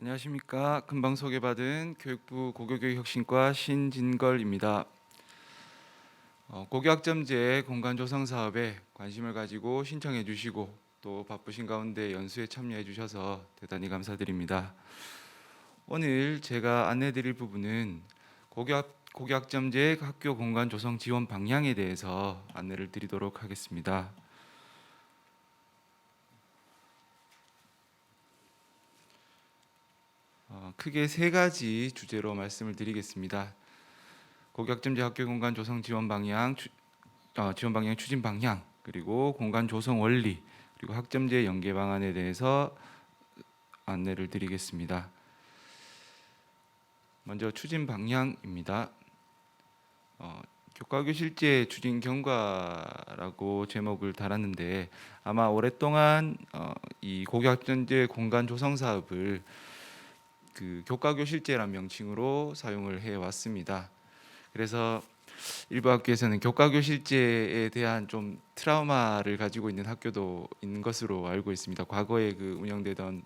안녕하십니까. 금방 소개받은 교육부 고교교육혁신과 신진걸입니다. 고교학점제 공간조성 사업에 관심을 가지고 신청해 주시고 또 바쁘신 가운데 연수에 참여해 주셔서 대단히 감사드립니다. 오늘 제가 안내 드릴 부분은 고교학점제 학교 공간 조성 지원 방향에 대해서 안내를 드리도록 하겠습니다. 크게 세 가지 주제로 말씀을 드리겠습니다. 고교학점제 학교 공간 조성 지원 방향, 추진 방향, 그리고 공간 조성 원리, 그리고 학점제 연계 방안에 대해서 안내를 드리겠습니다. 먼저 추진 방향입니다. 교과교실제 추진 경과라고 제목을 달았는데 아마 오랫동안 이 고교학점제 공간 조성 사업을 교과교실제란 명칭으로 사용을 해왔습니다. 그래서 일부 학교에서는 교과교실제에 대한 좀 트라우마를 가지고 있는 학교도 있는 것으로 알고 있습니다. 과거에 운영되던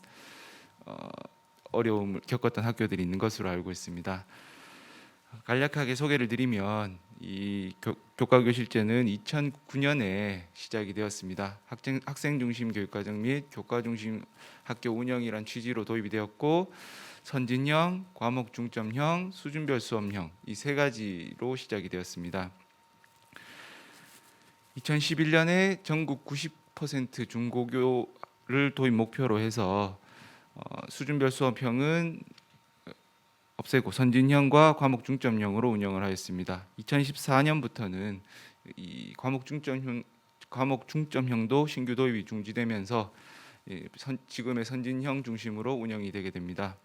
어려움을 겪었던 학교들이 있는 것으로 알고 있습니다. 간략하게 소개를 드리면 이 교과교실제는 2009년에 시작이 되었습니다. 학생 중심 교육과정 및 교과 중심 학교 운영이란 취지로 도입이 되었고 선진형, 과목 중점형, 수준별 수업형 이 세 가지로 시작이 되었습니다. 2011년에 전국 90% 중고교를 도입 목표로 해서 수준별 수업형은 없애고 선진형과 과목 중점형으로 운영을 하였습니다. 2014년부터는 이 과목 중점형도 신규 도입이 중지되면서 지금의 선진형 중심으로 운영이 되게 됩니다.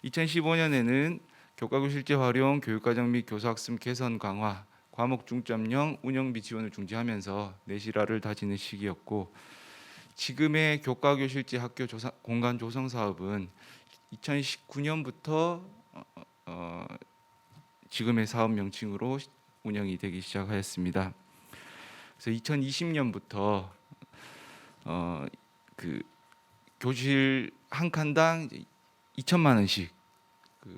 2015년에는 교과교실제 활용, 교육과정 및 교사학습 개선 강화, 과목 중점형 운영비 지원을 중지하면서 내실화를 다지는 시기였고 지금의 교과교실제 학교 공간 조성 사업은 2019년부터 지금의 사업 명칭으로 운영이 되기 시작하였습니다. 그래서 2020년부터 교실 한 칸당 2천만 원씩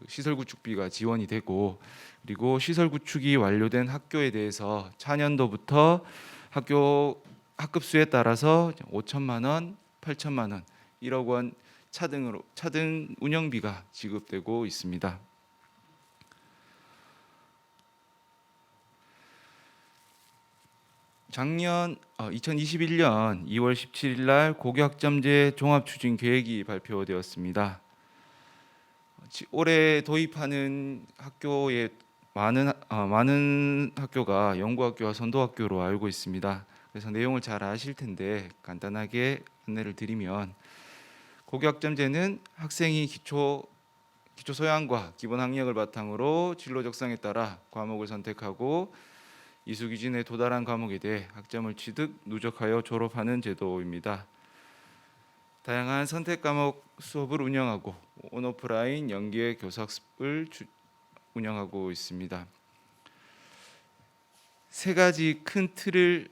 시설 구축비가 지원이 되고 그리고 시설 구축이 완료된 학교에 대해서 차년도부터 학교 학급 수에 따라서 5천만 원, 8천만 원, 1억 원 차등 운영비가 지급되고 있습니다. 작년 2021년 2월 17일 날 고교학점제 종합추진 계획이 발표되었습니다. 올해 도입하는 학교에 많은 학교가 연구학교와 선도학교로 알고 있습니다. 그래서 내용을 잘 아실 텐데 간단하게 안내를 드리면 고교학점제는 학생이 기초 소양과 기본 학력을 바탕으로 진로 적성에 따라 과목을 선택하고 이수 기준에 도달한 과목에 대해 학점을 취득, 누적하여 졸업하는 제도입니다. 다양한 선택 과목 수업을 운영하고 온오프라인 연계 교사학습을 운영하고 있습니다. 세 가지 큰 틀을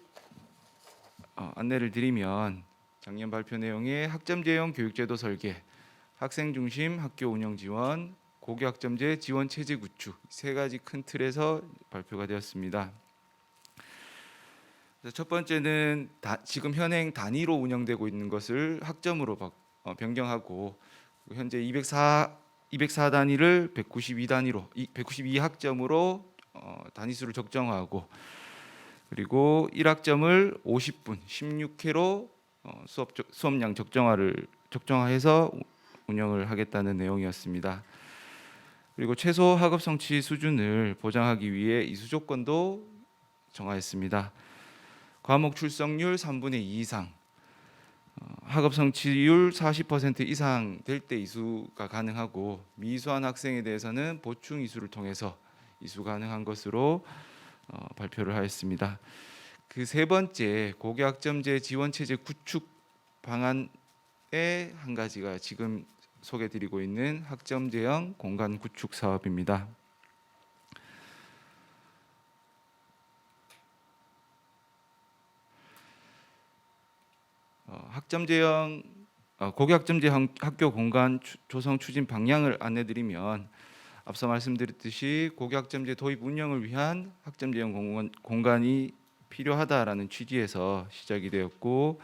안내를 드리면 작년 발표 내용의 학점제형 교육제도 설계, 학생 중심 학교 운영 지원, 고교학점제 지원 체제 구축 세 가지 큰 틀에서 발표가 되었습니다. 첫 번째는 지금 현행 단위로 운영되고 있는 것을 학점으로 변경하고 현재 204 단위를 192 단위로 192 학점으로 단위수를 적정화하고 그리고 1학점을 50분 16회로 수업량 적정화해서 운영을 하겠다는 내용이었습니다. 그리고 최소 학업 성취 수준을 보장하기 위해 이수 조건도 정하였습니다. 과목 출석률 3분의 2 이상, 학업 성취율 40% 이상 될 때 이수가 가능하고 미이수한 학생에 대해서는 보충 이수를 통해서 이수 가능한 것으로 발표를 하였습니다. 그 세 번째 고교학점제 지원체제 구축 방안의 한 가지가 지금 소개드리고 있는 학점제형 공간 구축 사업입니다. 학점제형 고교학점제 학교 공간 조성 추진 방향을 안내드리면, 앞서 말씀드렸듯이 고교학점제 도입 운영을 위한 학점제형 공간이 필요하다라는 취지에서 시작이 되었고,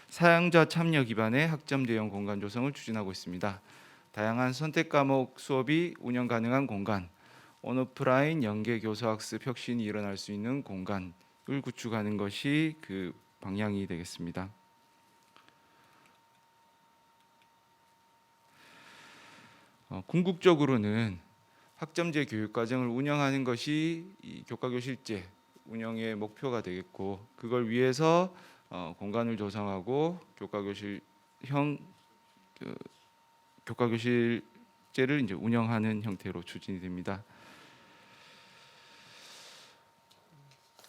사용자 참여 기반의 학점제형 공간 조성을 추진하고 있습니다. 다양한 선택 과목 수업이 운영 가능한 공간, 온오프라인 연계 교수학습 혁신이 일어날 수 있는 공간을 구축하는 것이 그 방향이 되겠습니다. 궁극적으로는 학점제 교육과정을 운영하는 것이 이 교과교실제 운영의 목표가 되겠고, 그걸 위해서 공간을 조성하고 교과교실제를 이제 운영하는 형태로 추진이 됩니다.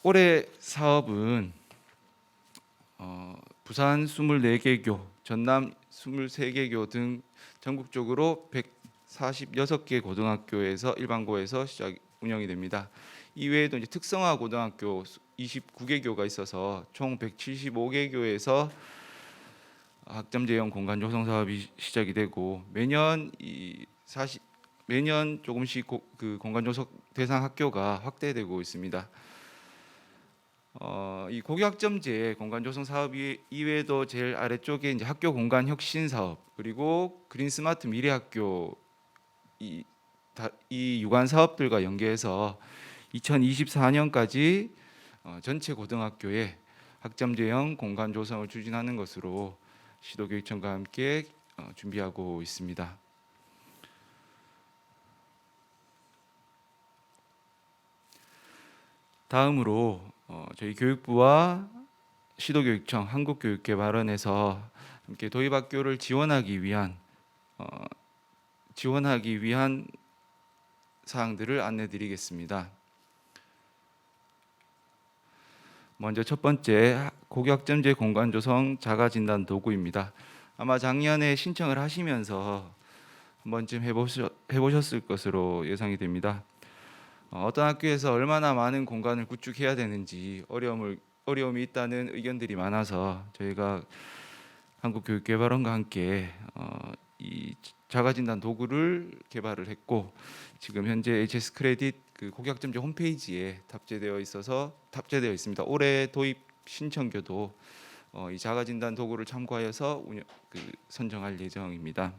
올해 사업은 부산 24개 교, 전남 23개 교 등 전국적으로 146개 고등학교에서 일반고에서 운영이 됩니다. 이외에도 이제 특성화 고등학교 29개 교가 있어서 총 175개 교에서 학점제형 공간 조성 사업이 시작이 되고, 매년 조금씩 그 공간 조성 대상 학교가 확대되고 있습니다. 이 고교학점제 공간 조성 사업 이외에도 제일 아래쪽에 이제 학교 공간 혁신 사업, 그리고 그린 스마트 미래 학교, 이 유관 사업들과 연계해서 2024년까지 전체 고등학교에 학점제형 공간 조성을 추진하는 것으로 시도교육청과 함께 준비하고 있습니다. 다음으로 저희 교육부와 시도교육청, 한국교육개발원에서 함께 도입학교를 지원하기 위한 사항들을 안내드리겠습니다. 먼저 첫 번째, 고교학점제 공간 조성 자가 진단 도구입니다. 아마 작년에 신청을 하시면서 한 번쯤 해보셨을 것으로 예상이 됩니다. 어떤 학교에서 얼마나 많은 공간을 구축해야 되는지 어려움이 있다는 의견들이 많아서 저희가 한국교육개발원과 함께 이 자가진단 도구를 개발을 했고, 지금 현재 HS 크레딧 그 고교학점제 홈페이지에 탑재되어 있습니다. 올해 도입 신청교도 이 자가진단 도구를 참고하여서 선정할 예정입니다.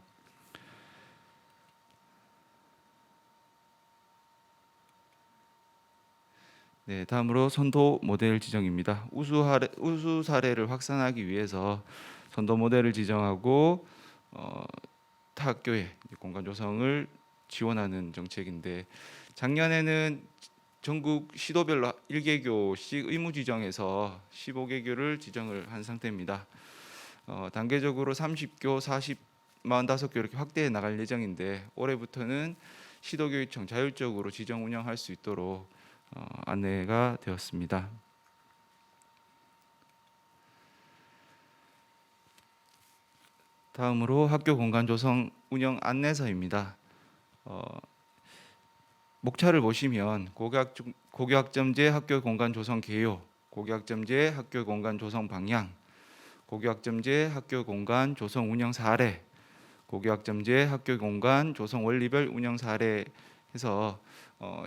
네, 다음으로 선도 모델 지정입니다. 우수 사례를 확산하기 위해서 선도 모델을 지정하고 타 학교의 공간 조성을 지원하는 정책인데, 작년에는 전국 시도별로 1개교씩 의무 지정해서 15개교를 지정을 한 상태입니다. 단계적으로 30교, 45교 이렇게 확대해 나갈 예정인데, 올해부터는 시도교육청 자율적으로 지정 운영할 수 있도록 안내가 되었습니다. 다음으로 학교 공간 조성 운영 안내서입니다. 목차를 보시면 고교학점제 학교 공간 조성 개요, 고교학점제 학교 공간 조성 방향, 고교학점제 학교 공간 조성 운영 사례, 고교학점제 학교 공간 조성 원리별 운영 사례 해서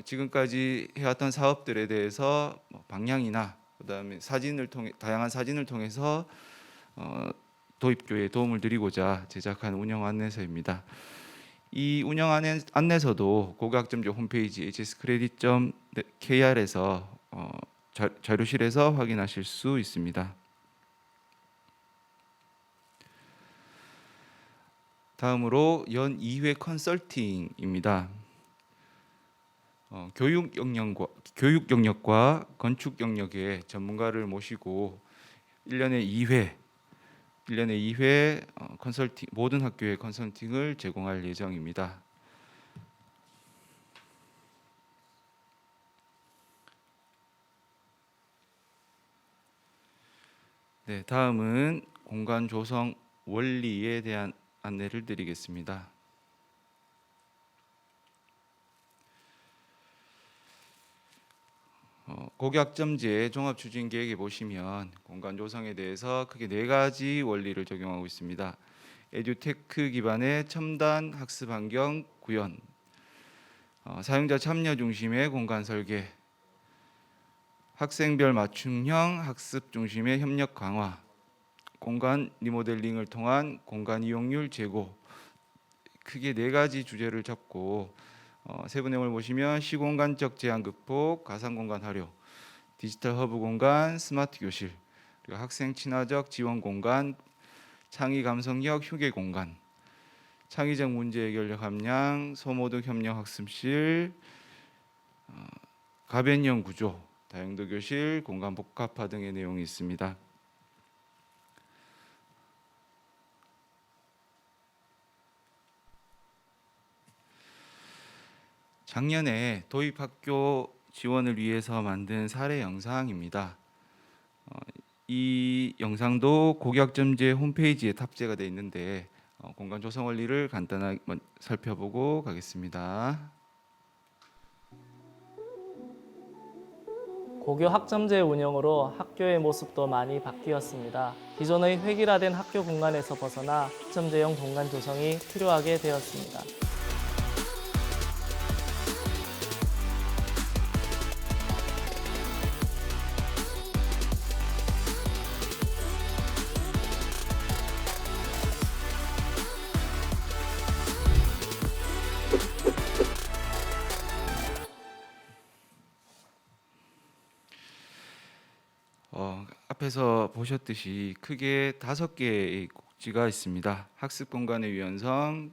지금까지 해왔던 사업들에 대해서 방향이나 그다음에 다양한 사진을 통해서 도입교에 도움을 드리고자 제작한 운영 안내서입니다. 이 운영 안내서도 고교학점제 홈페이지 hscredit.kr에서 자료실에서 확인하실 수 있습니다. 다음으로 연 2회 컨설팅입니다. 교육 영역과 건축 영역의 전문가를 모시고 1년에 2회 컨설팅, 모든 학교의 컨설팅을 제공할 예정입니다. 네, 다음은 공간 조성 원리에 대한 안내를 드리겠습니다. 고교학점제 종합추진계획에 보시면 공간 조성에 대해서 크게 4가지 원리를 적용하고 있습니다. 에듀테크 기반의 첨단 학습 환경 구현, 사용자 참여 중심의 공간 설계, 학생별 맞춤형 학습 중심의 협력 강화, 공간 리모델링을 통한 공간 이용률 제고, 크게 네 가지 주제를 잡고 세부 내용을 보시면 시공간적 제한 극복, 가상공간 활용, 디지털 허브 공간, 스마트 교실, 그리고 학생 친화적 지원 공간, 창의 감성력 휴게 공간, 창의적 문제 해결력 함량, 소모드 협력 학습실, 가변형 구조, 다용도 교실, 공간 복합화 등의 내용이 있습니다. 작년에 도입학교 지원을 위해서 만든 사례 영상입니다. 이 영상도 고교학점제 홈페이지에 탑재가 되어 있는데 공간 조성 원리를 간단하게 살펴보고 가겠습니다. 고교 학점제 운영으로 학교의 모습도 많이 바뀌었습니다. 기존의 획일화된 학교 공간에서 벗어나 학점제형 공간 조성이 필요하게 되었습니다. 앞에서 보셨듯이 크게 5개의 꼭지가 있습니다. 학습 공간의 유연성,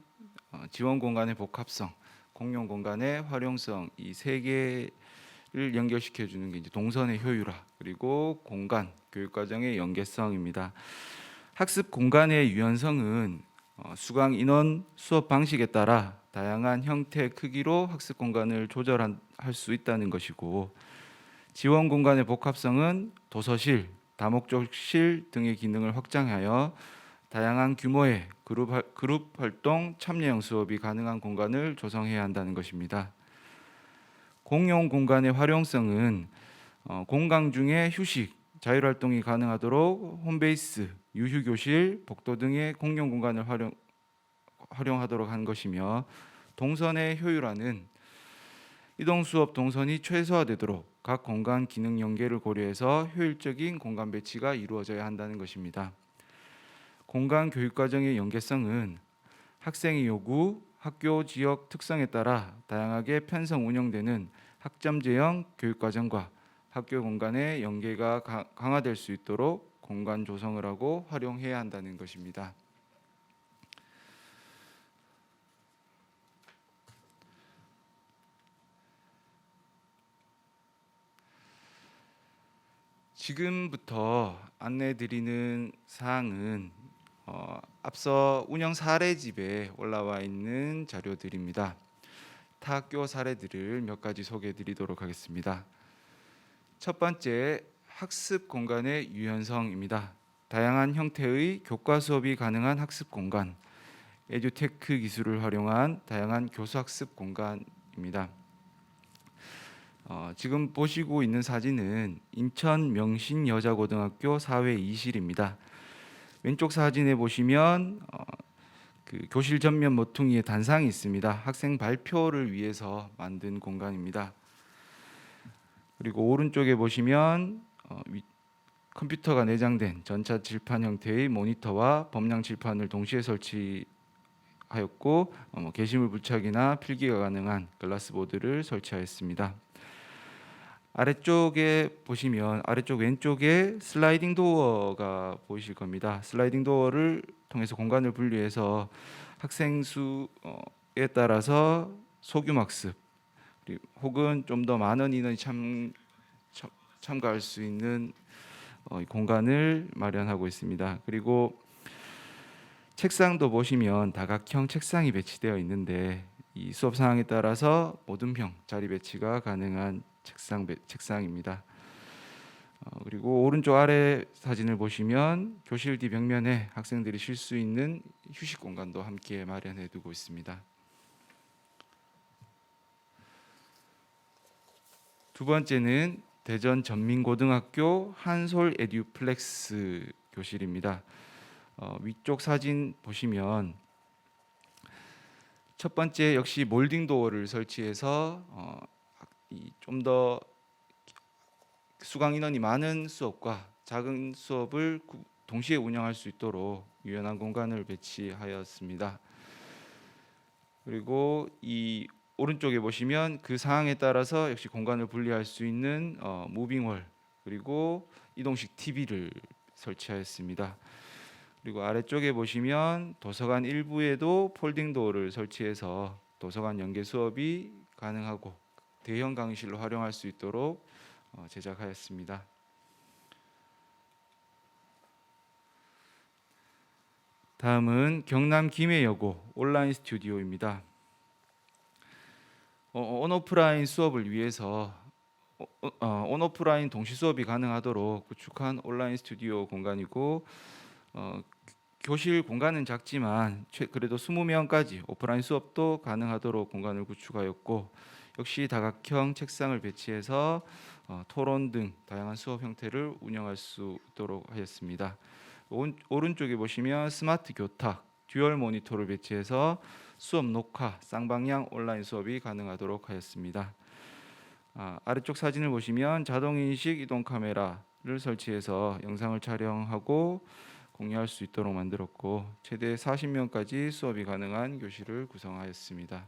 지원 공간의 복합성, 공용 공간의 활용성, 이 3개를 연결시켜 주는 게 이제 동선의 효율화, 그리고 공간, 교육 과정의 연계성입니다. 학습 공간의 유연성은 수강 인원, 수업 방식에 따라 다양한 형태, 크기로 학습 공간을 조절할 수 있다는 것이고, 지원 공간의 복합성은 도서실, 다목적실 등의 기능을 확장하여 다양한 규모의 그룹 활동, 참여형 수업이 가능한 공간을 조성해야 한다는 것입니다. 공용 공간의 활용성은 공강 중에 휴식, 자율활동이 가능하도록 홈베이스, 유휴교실, 복도 등의 공용 공간을 활용하도록 한 것이며, 동선의 효율화는 이동 수업 동선이 최소화되도록 각 공간 기능 연계를 고려해서 효율적인 공간 배치가 이루어져야 한다는 것입니다. 공간 교육 과정의 연계성은 학생의 요구, 학교 지역 특성에 따라 다양하게 편성 운영되는 학점제형 교육 과정과 학교 공간의 연계가 강화될 수 있도록 공간 조성을 하고 활용해야 한다는 것입니다. 지금부터 안내드리는 사항은 앞서 운영 사례집에 올라와 있는 자료들입니다. 타 학교 사례들을 몇 가지 소개해드리도록 하겠습니다. 첫 번째, 학습 공간의 유연성입니다. 다양한 형태의 교과 수업이 가능한 학습 공간, 에듀테크 기술을 활용한 다양한 교수 학습 공간입니다. 지금 보시고 있는 사진은 인천 명신여자고등학교 사회 2실입니다. 왼쪽 사진에 보시면 그 교실 전면 모퉁이에 단상이 있습니다. 학생 발표를 위해서 만든 공간입니다. 그리고 오른쪽에 보시면 컴퓨터가 내장된 전차 칠판 형태의 모니터와 범량 칠판을 동시에 설치하였고 게시물 부착이나 필기가 가능한 글라스보드를 설치하였습니다. 아래쪽에 보시면 아래쪽 왼쪽에 슬라이딩 도어가 보이실 겁니다. 슬라이딩 도어를 통해서 공간을 분리해서 학생 수에 따라서 소규모 학습 혹은 좀 더 많은 인원이 참가할 수 있는 공간을 마련하고 있습니다. 그리고 책상도 보시면 다각형 책상이 배치되어 있는데 이 수업 상황에 따라서 모둠형 자리 배치가 가능한 책상입니다. 그리고 오른쪽 아래 사진을 보시면 교실 뒤 벽면에 학생들이 쉴 수 있는 휴식 공간도 함께 마련해 두고 있습니다. 두 번째는 대전 전민고등학교 한솔 에듀플렉스 교실입니다. 위쪽 사진 보시면 첫 번째 역시 몰딩 도어를 설치해서 좀 더 수강 인원이 많은 수업과 작은 수업을 동시에 운영할 수 있도록 유연한 공간을 배치하였습니다. 그리고 이 오른쪽에 보시면 그 상황에 따라서 역시 공간을 분리할 수 있는 무빙홀 그리고 이동식 TV를 설치하였습니다. 그리고 아래쪽에 보시면 도서관 일부에도 폴딩 도어를 설치해서 도서관 연계 수업이 가능하고 대형 강의실로 활용할 수 있도록 제작하였습니다. 다음은 경남 김해여고 온라인 스튜디오입니다. 온오프라인 수업을 위해서 온오프라인 동시 수업이 가능하도록 구축한 온라인 스튜디오 공간이고 교실 공간은 작지만 그래도 20명까지 오프라인 수업도 가능하도록 공간을 구축하였고 역시 다각형 책상을 배치해서 토론 등 다양한 수업 형태를 운영할 수 있도록 하였습니다. 오른쪽에 보시면 스마트 교탁, 듀얼 모니터를 배치해서 수업 녹화, 쌍방향 온라인 수업이 가능하도록 하였습니다. 아래쪽 사진을 보시면 자동인식 이동 카메라를 설치해서 영상을 촬영하고 공유할 수 있도록 만들었고 최대 40명까지 수업이 가능한 교실을 구성하였습니다.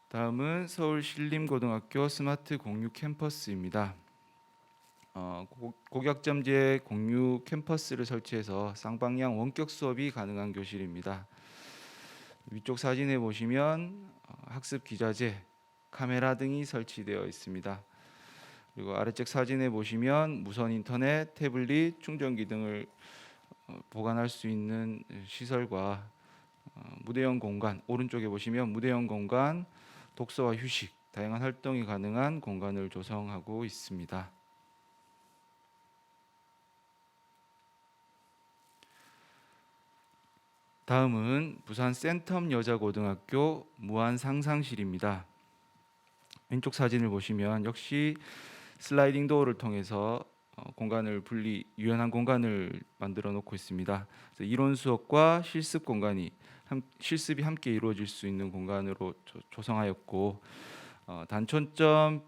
다음은 서울 신림고등학교 스마트 공유 캠퍼스입니다. 고객점제 공유 캠퍼스를 설치해서 쌍방향 원격 수업이 가능한 교실입니다. 위쪽 사진에 보시면 학습 기자재, 카메라 등이 설치되어 있습니다. 그리고 아래쪽 사진에 보시면 무선 인터넷, 태블릿, 충전기 등을 보관할 수 있는 시설과 무대형 공간, 오른쪽에 보시면 무대형 공간, 독서와 휴식, 다양한 활동이 가능한 공간을 조성하고 있습니다. 다음은 부산 센텀 여자고등학교 무한상상실입니다. 왼쪽 사진을 보시면 역시 슬라이딩 도어를 통해서 공간을 유연한 공간을 만들어 놓고 있습니다. 그래서 이론 수업과 실습이 함께 이루어질 수 있는 공간으로 조성하였고 단초점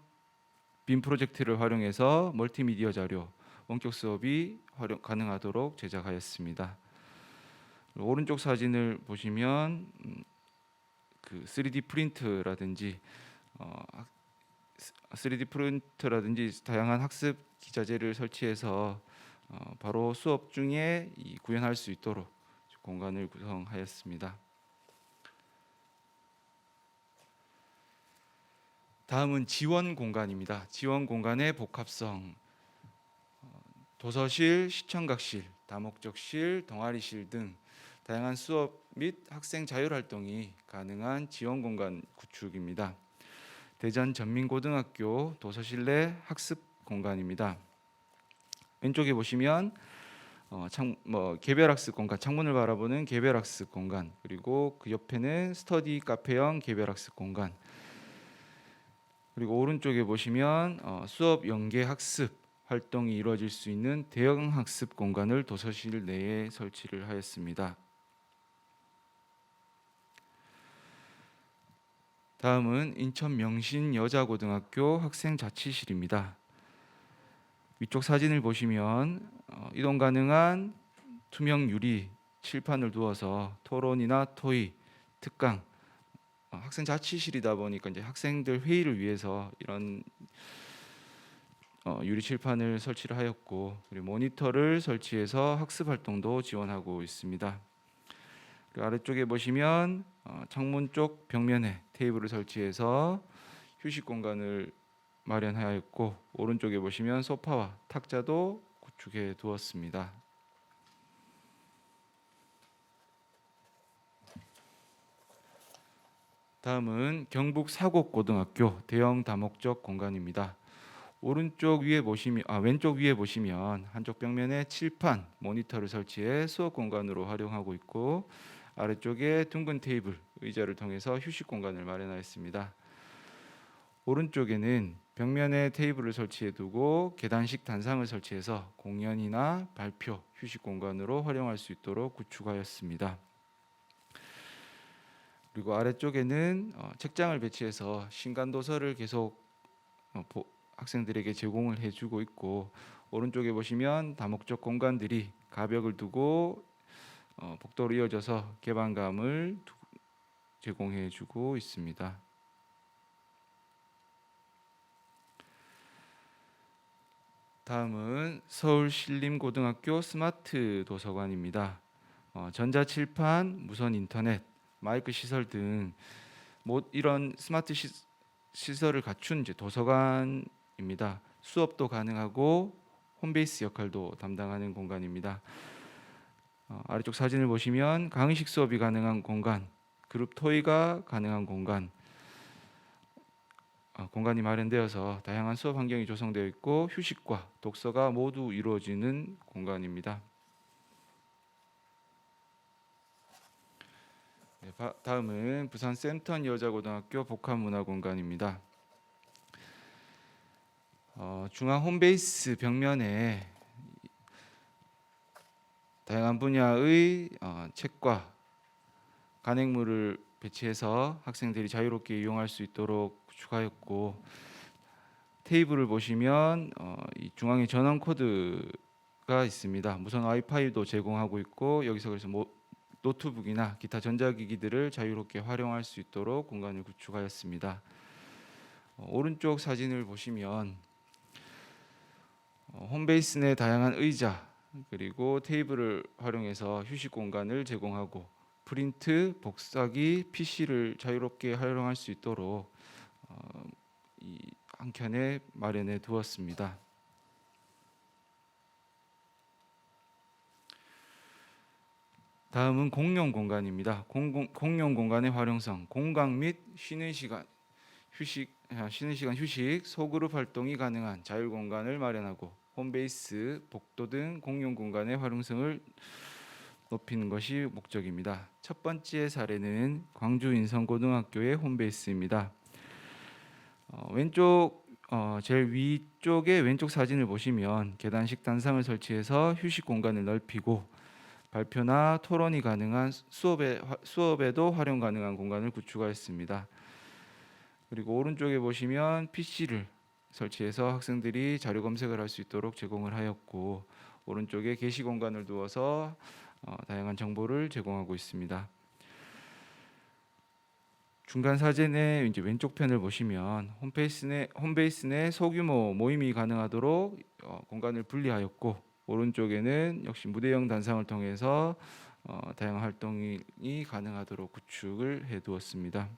빔 프로젝트를 활용해서 멀티미디어 자료, 원격 수업이 가능하도록 제작하였습니다. 오른쪽 사진을 보시면 그 3D 프린트라든지 다양한 학습 기자재를 설치해서 바로 수업 중에 구현할 수 있도록 공간을 구성하였습니다. 다음은 지원 공간입니다. 지원 공간의 복합성, 도서실, 시청각실, 다목적실, 동아리실 등 다양한 수업 및 학생 자율활동이 가능한 지원 공간 구축입니다. 대전 전민고등학교 도서실 내 학습 공간입니다. 왼쪽에 보시면 개별학습 공간, 창문을 바라보는 개별학습 공간, 그리고 그 옆에는 스터디 카페형 개별학습 공간, 그리고 오른쪽에 보시면 수업 연계 학습 활동이 이루어질 수 있는 대형 학습 공간을 도서실 내에 설치를 하였습니다. 다음은 인천 명신 여자고등학교 학생자치실입니다. 위쪽 사진을 보시면 이동 가능한 투명 유리 칠판을 두어서 토론이나 토의, 특강, 학생 자치실이다 보니까 이제 학생들 회의를 위해서 이런 유리 칠판을 설치를 하였고 그리고 모니터를 설치해서 학습 활동도 지원하고 있습니다. 그리고 아래쪽에 보시면 창문 쪽 벽면에 테이블을 설치해서 휴식 공간을 마련하였고 오른쪽에 보시면 소파와 탁자도 구축해 두었습니다. 다음은 경북 사곡고등학교 대형 다목적 공간입니다. 왼쪽 위에 보시면 한쪽 벽면에 칠판, 모니터를 설치해 수업 공간으로 활용하고 있고 아래쪽에 둥근 테이블, 의자를 통해서 휴식 공간을 마련하였습니다. 오른쪽에는 벽면에 테이블을 설치해 두고 계단식 단상을 설치해서 공연이나 발표, 휴식 공간으로 활용할 수 있도록 구축하였습니다. 그리고 아래쪽에는 책장을 배치해서 신간 도서를 계속 학생들에게 제공을 해주고 있고, 오른쪽에 보시면 다목적 공간들이 가벽을 두고 복도로 이어져서 개방감을 제공해주고 있습니다. 다음은 서울신림고등학교 스마트 도서관입니다. 전자칠판, 무선 인터넷, 마이크 시설 등 이런 스마트 시설을 갖춘 이제 도서관입니다. 수업도 가능하고 홈베이스 역할도 담당하는 공간입니다. 아래쪽 사진을 보시면 강의식 수업이 가능한 공간, 그룹 토의가 가능한 공간, 공간이 마련되어서 다양한 수업 환경이 조성되어 있고 휴식과 독서가 모두 이루어지는 공간입니다. 네, 다음은 부산 샘턴 여자고등학교 복합문화공간입니다. 중앙 홈베이스 벽면에 다양한 분야의 책과 간행물을 배치해서 학생들이 자유롭게 이용할 수 있도록 구축하였고, 테이블을 보시면 이 중앙에 전원 코드가 있습니다. 무선 와이파이도 제공하고 있고, 여기서 그래서 노트북이나 기타 전자기기들을 자유롭게 활용할 수 있도록 공간을 구축하였습니다. 오른쪽 사진을 보시면 홈베이스 내 다양한 의자 그리고 테이블을 활용해서 휴식 공간을 제공하고, 프린트, 복사기, PC를 자유롭게 활용할 수 있도록 이 한켠에 마련해 두었습니다. 다음은 공용 공간입니다. 공용 공간의 활용성, 공강 및 쉬는 시간 휴식, 소그룹 활동이 가능한 자율 공간을 마련하고 홈베이스, 복도 등 공용 공간의 활용성을 높이는 것이 목적입니다. 첫 번째 사례는 광주 인성고등학교의 홈베이스입니다. 제일 위쪽의 왼쪽 사진을 보시면 계단식 단상을 설치해서 휴식 공간을 넓히고 발표나 토론이 가능한 수업에도 활용 가능한 공간을 구축하였습니다. 그리고 오른쪽에 보시면 PC를 설치해서 학생들이 자료 검색을 할 수 있도록 제공을 하였고, 오른쪽에 게시 공간을 두어서 다양한 정보를 제공하고 있습니다. 중간 사진의 이제 왼쪽 편을 보시면 홈베이스 내 소규모 모임이 가능하도록 공간을 분리하였고, 오른쪽에는 역시 무대형 단상을 통해서 다양한 활동이 가능하도록 구축을 해두었습니다.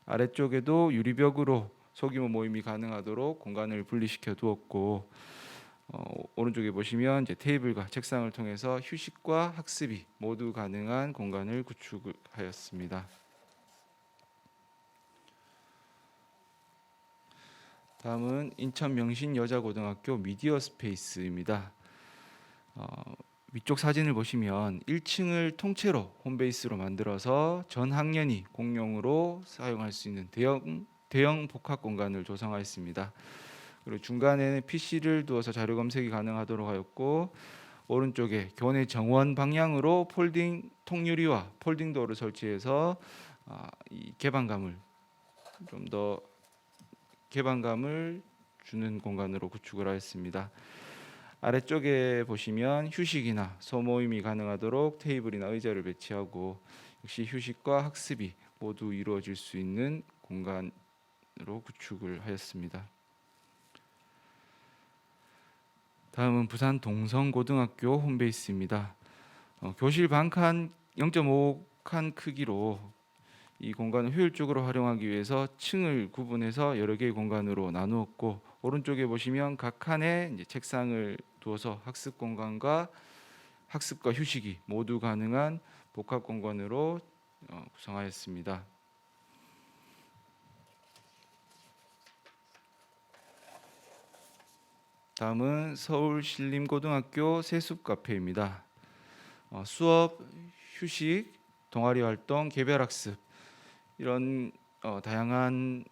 아래쪽에도 유리벽으로 소규모 모임이 가능하도록 공간을 분리시켜 두었고, 오른쪽에 보시면 이제 테이블과 책상을 통해서 휴식과 학습이 모두 가능한 공간을 구축하였습니다. 다음은 인천 명신 여자고등학교 미디어 스페이스입니다. 위쪽 사진을 보시면 1층을 통째로 홈베이스로 만들어서 전 학년이 공용으로 사용할 수 있는 대형 복합 공간을 조성하였습니다. 그리고 중간에는 PC를 두어서 자료 검색이 가능하도록 하였고, 오른쪽에 교내 정원 방향으로 폴딩 통유리와 폴딩 도어를 설치해서 이 개방감을 좀 더 주는 공간으로 구축을 하였습니다. 아래쪽에 보시면 휴식이나 소모임이 가능하도록 테이블이나 의자를 배치하고, 역시 휴식과 학습이 모두 이루어질 수 있는 공간으로 구축을 하였습니다. 다음은 부산 동성고등학교 홈베이스입니다. 교실 반칸 0.5칸 크기로 이 공간을 효율적으로 활용하기 위해서 층을 구분해서 여러 개의 공간으로 나누었고, 오른쪽에 보시면 각 칸에 이제 책상을 두어서 학습 공간과 학습과 휴식이 모두 가능한 복합 공간으로 구성하였습니다. 다음은 서울신림고등학교 세숲 카페입니다. 수업, 휴식, 동아리 활동, 개별 학습 이런 다양한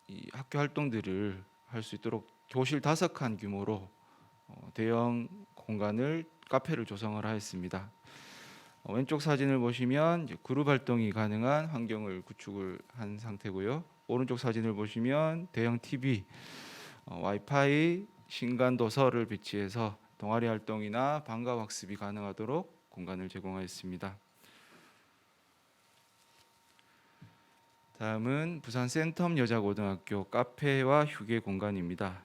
이 학교 활동들을 할 수 있도록 교실 5칸 규모로 대형 공간을 카페를 조성을 하였습니다. 왼쪽 사진을 보시면 이제 그룹 활동이 가능한 환경을 구축을 한 상태고요. 오른쪽 사진을 보시면 대형 TV, 와이파이, 신간 도서를 배치해서 동아리 활동이나 방과 학습이 가능하도록 공간을 제공하였습니다. 다음은 부산 센텀 여자고등학교 카페와 휴게 공간입니다.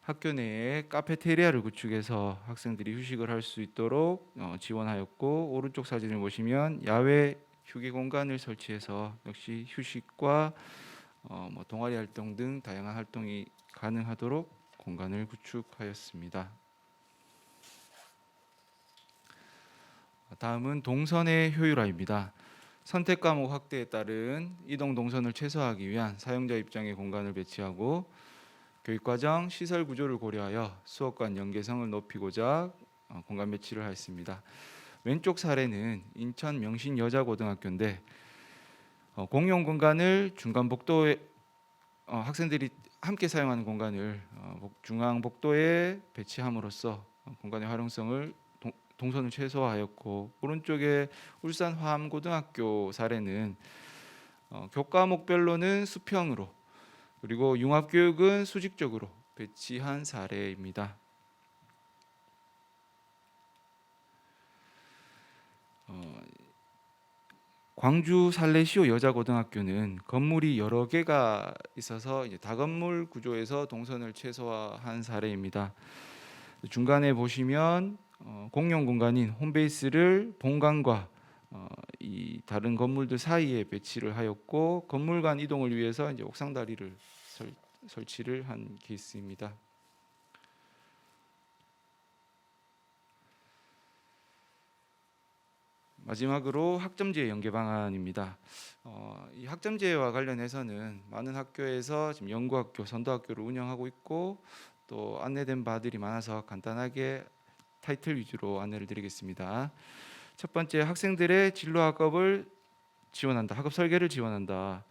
학교 내에 카페테리아를 구축해서 학생들이 휴식을 할 수 있도록 지원하였고, 오른쪽 사진을 보시면 야외 휴게 공간을 설치해서 역시 휴식과 동아리 활동 등 다양한 활동이 가능하도록 공간을 구축하였습니다. 다음은 동선의 효율화입니다. 선택 과목 확대에 따른 이동 동선을 최소화하기 위한 사용자 입장의 공간을 배치하고, 교육과정 시설 구조를 고려하여 수업 간 연계성을 높이고자 공간 배치를 하였습니다. 왼쪽 사례는 인천 명신 여자고등학교인데, 공용 공간을 중간 복도에 학생들이 함께 사용하는 공간을 중앙 복도에 배치함으로써 공간의 활용성을 동선을 최소화하였고, 오른쪽에 울산 화암고등학교 사례는 교과목별로는 수평으로, 그리고 융합교육은 수직적으로 배치한 사례입니다. 광주 살레시오 여자고등학교는 건물이 여러 개가 있어서 이제 다건물 구조에서 동선을 최소화한 사례입니다. 중간에 보시면 공용 공간인 홈베이스를 본관과 이 다른 건물들 사이에 배치를 하였고, 건물 간 이동을 위해서 이제 옥상 다리를 설치를 한 케이스입니다. 마지막으로 학점제 연계 방안입니다. 이 학점제와 관련해서는 많은 학교에서 지금 연구학교, 선도학교를 운영하고 있고, 또 안내된 바들이 많아서 간단하게 타이틀 위주로 안내를 드리겠습니다. 첫 번째, 학생들의 진로 학업을 지원한다. 학업 설계를 지원한다.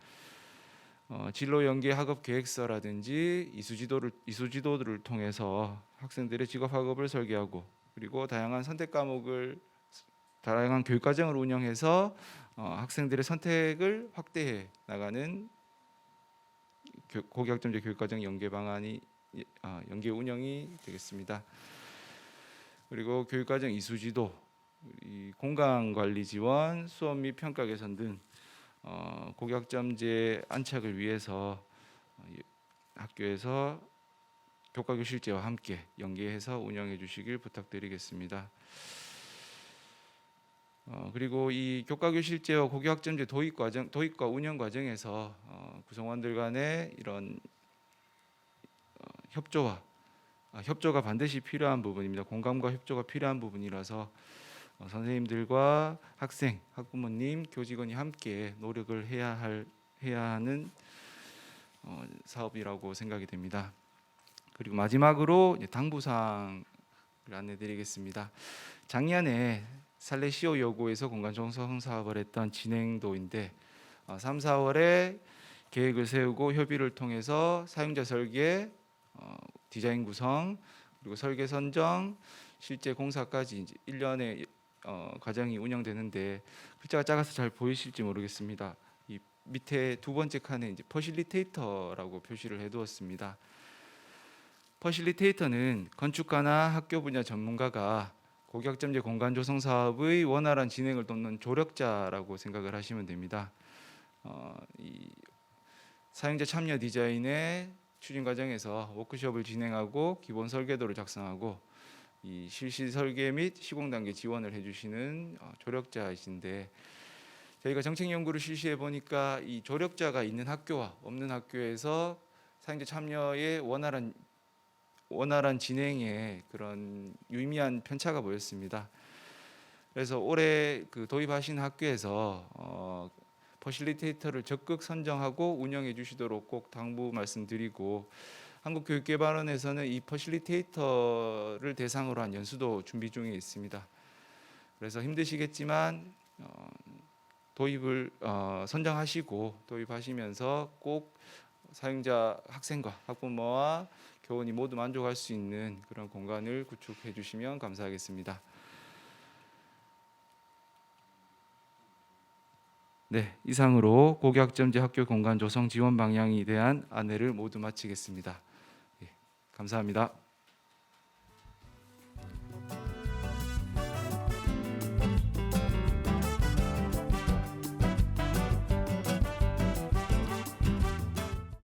진로 연계 학업 계획서라든지 이수지도를 통해서 학생들의 직업 학업을 설계하고, 그리고 다양한 선택 과목을, 다양한 교육 과정을 운영해서 학생들의 선택을 확대해 나가는 고교학점제 교육과정 연계 방안이 연계 운영이 되겠습니다. 그리고 교육과정 이수지도, 공강 관리 지원, 수업 및 평가 개선 등 고교학점제 안착을 위해서 학교에서 교과교실제와 함께 연계해서 운영해 주시길 부탁드리겠습니다. 그리고 이 교과교실제와 고교학점제 도입과 운영 과정에서 구성원들 간의 이런 협조가 반드시 필요한 부분입니다. 공감과 협조가 필요한 부분이라서 선생님들과 학생, 학부모님, 교직원이 함께 노력을 해야 하는 사업이라고 생각이 됩니다. 그리고 마지막으로 당부사항을 안내드리겠습니다. 작년에 살레시오 여고에서 공간 조성 사업을 했던 진행도인데, 3, 4월에 계획을 세우고 협의를 통해서 사용자 설계, 디자인 구성, 그리고 설계 선정, 실제 공사까지 이제 1년의 과정이 운영되는데, 글자가 작아서 잘 보이실지 모르겠습니다. 이 밑에 두 번째 칸에 이제 퍼실리테이터라고 표시를 해두었습니다. 퍼실리테이터는 건축가나 학교 분야 전문가가 고교학점제 공간 조성 사업의 원활한 진행을 돕는 조력자라고 생각을 하시면 됩니다. 이 사용자 참여 디자인의 추진 과정에서 워크숍을 진행하고 기본 설계도를 작성하고 이 실시 설계 및 시공 단계 지원을 해주시는 조력자이신데, 저희가 정책 연구를 실시해 보니까 이 조력자가 있는 학교와 없는 학교에서 사용자 참여의 원활한 진행에 그런 유의미한 편차가 보였습니다. 그래서 올해 도입하신 학교에서 퍼실리테이터를 적극 선정하고 운영해 주시도록 꼭 당부 말씀드리고, 한국교육개발원에서는 이 퍼실리테이터를 대상으로 한 연수도 준비 중에 있습니다. 그래서 힘드시겠지만 도입을 선정하시고 도입하시면서 꼭 사용자 학생과 학부모와 교원이 모두 만족할 수 있는 그런 공간을 구축해 주시면 감사하겠습니다. 네, 이상으로 고교학점제 학교 공간 조성 지원 방향에 대한 안내를 모두 마치겠습니다. 예, 감사합니다.